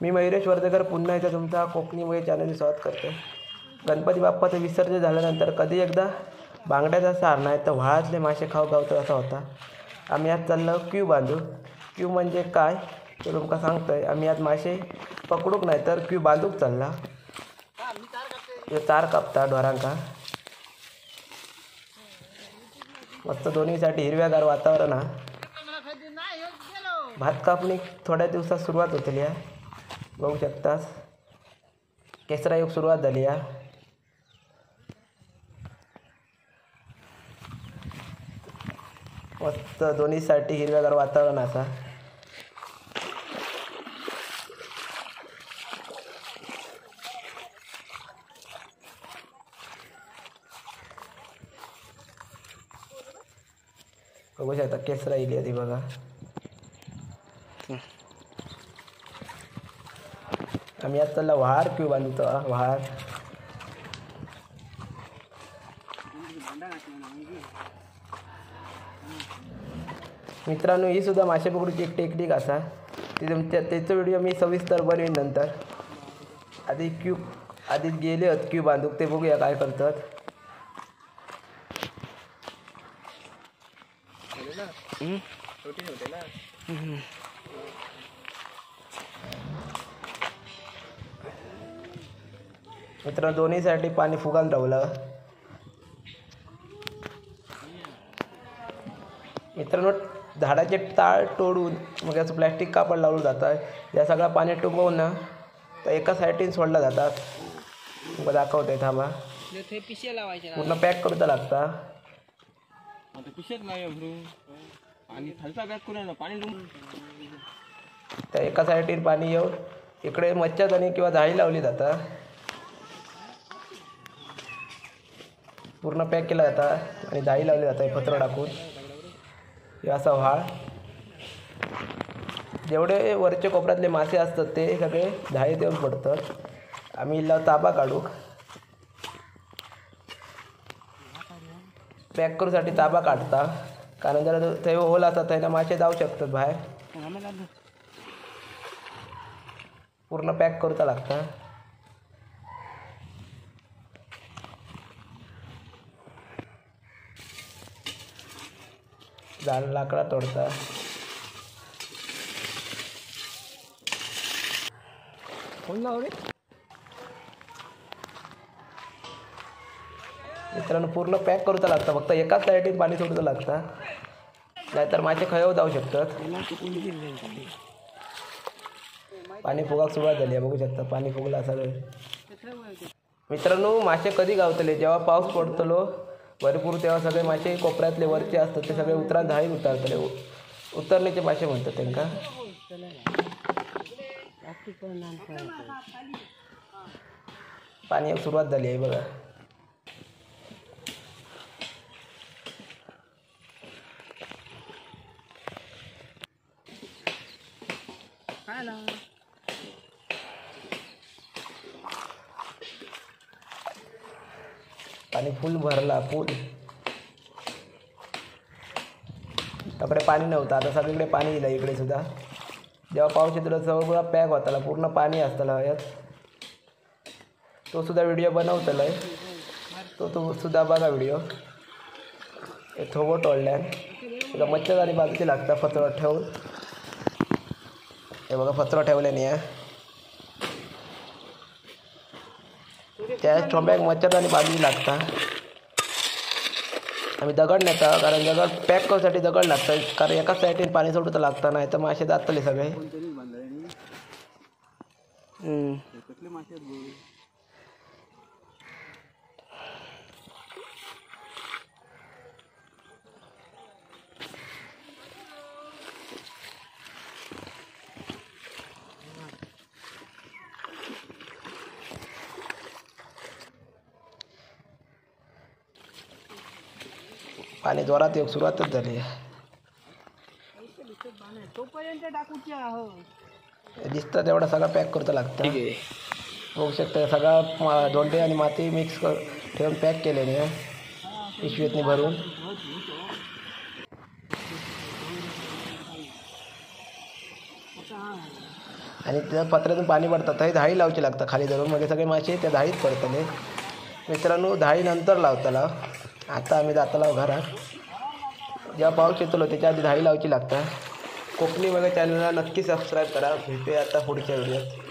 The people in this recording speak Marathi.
मी मयुरेश वर्धेकर पुन्हा एकदा तुमचा कोकणीमुळे चॅनल स्वागत करतो. गणपती बाप्पाचं विसर्जन झाल्यानंतर कधी एकदा बांगड्याचा सार नाही तर व्हाळातले मासे खाऊ गावतो असा होता. आम्ही आज चाललो क्यू बांधू. क्यू म्हणजे काय ते तुमका सांगतोय. आम्ही आज मासे पकडूक नाही तर क्यू बांधूक चालला. तार कापता ढोरांका. मस्त दोन्हीसाठी हिरव्यागार वातावरण हा. भात कापणी थोड्या दिवसात सुरुवात होतली आहे. बघू शकतास केसरा योग सुरुवात झाली आहे. मस्त दोन्हीसाठी हिरव्यागार वातावरण असा. बघू शकता केसरा इली आधी बघा. आम्ही आज चालला व्हार क्यू बांधतो. व्हार मित्रांनो, ही सुद्धा मासे पकडूची एक टेक्निक असा. त्याचा व्हिडिओ मी सविस्तर बनवीन नंतर. आधी गेले आहेत क्यू बांधूक, ते बघूया काय करतात. मित्रांनो, दोन्हीसाठी पाणी फुगान ठेवलं. मित्रांनो, झाडाचे ताळ तोडून मग याचं प्लॅस्टिक कापड लावलं जातं. या सगळं पाणी टुंबवून ना तर एका साईडीन सोडला जातात. मग दाखवते थांबा. पूर्ण पॅक करूचा लागता. त्या एका साईडीन पाणी येऊन इकडे मच्छरदाणी किंवा जाळी लावली जातात. पूर्ण पॅक केला जाता आणि जाळी लावली जातात पत्र टाकून. हे असा व्हाळ. जेवढे वरचे कोपऱ्यातले मासे असतात ते सगळे जाळी देऊन पडतात. आम्ही इल्ला ताबा काढू. पॅक करूसाठी ताबा काढता, कारण जर थंय होल असतात थंय मासे जाऊ शकतात बाहेर. पूर्ण पॅक करूचा लागता. झाड लाकडा तोडता. मित्रांनो, पूर्ण पॅक करूचा लागता. फक्त एकाच साईडीन पाणी सोडूचं लागता, नाहीतर मासे खयाव जाऊ शकतात. पाणी फुगाक सुरुवात झाली आहे. बघू शकता पाणी फुगला सगळं. मित्रांनो, मासे कधी गावतले जेव्हा पाऊस पडतलो भरपूर, तेव्हा सगळे मासे कोपऱ्यातले वरचे असतात ते सगळे उतरात जाळीत उतरतले. उतरण्याचे मासे म्हणतात त्यांना. पाणी सुरुवात झाली आहे बघा. पाणी फुल भरला. फुल त्याकडे पाणी नव्हतं, आता सगळीकडे पाणी येईल. इकडे सुद्धा जेव्हा पाऊस येतो सगळं पॅक होताला, पूर्ण पाणी असताला यात. तो सुद्धा व्हिडिओ बनवतला आहे. तो सुद्धा बघा व्हिडिओ. हे थोबो टोळल्यान तुला मच्छरदाणी बाजूची लागता फतरो ठेवून. हे बघा फतरो ठेवल्याने या त्या ठोंब्याक मच्छरदाणी बाजूची लागता. आम्ही दगड नेता, कारण दगड पॅक करूसाठी दगड लागतात. कारण एकाच साईडीन पाणी सोडूचं लागता, नाही तर मासे जातले सगळे. पाणी जोरात येऊक सुरुवातच झाली. दिसतं तेवढा सगळा पॅक करूचा लागतं. बघू शकता सगळा दोंडे आणि माती मिक्स ठेवून पॅक केलेले पिशवीतनी भरून. आणि त्या पत्र्यातून पाणी पडतात थंय धाळी लावची लागतं खाली धरून म्हणजे सगळे मासे त्या धाळीत पडतले. मित्रांनो धाळी नंतर लावतला. आता आम्ही जातला घरात. जेव्हा पाऊस येतलो त्याच्या आधी धाळी लावची लागतात. कोकणी वगैरे चॅनलला नक्की सबस्क्राईब करा. भेटूया आता पुढच्या व्हिडिओत.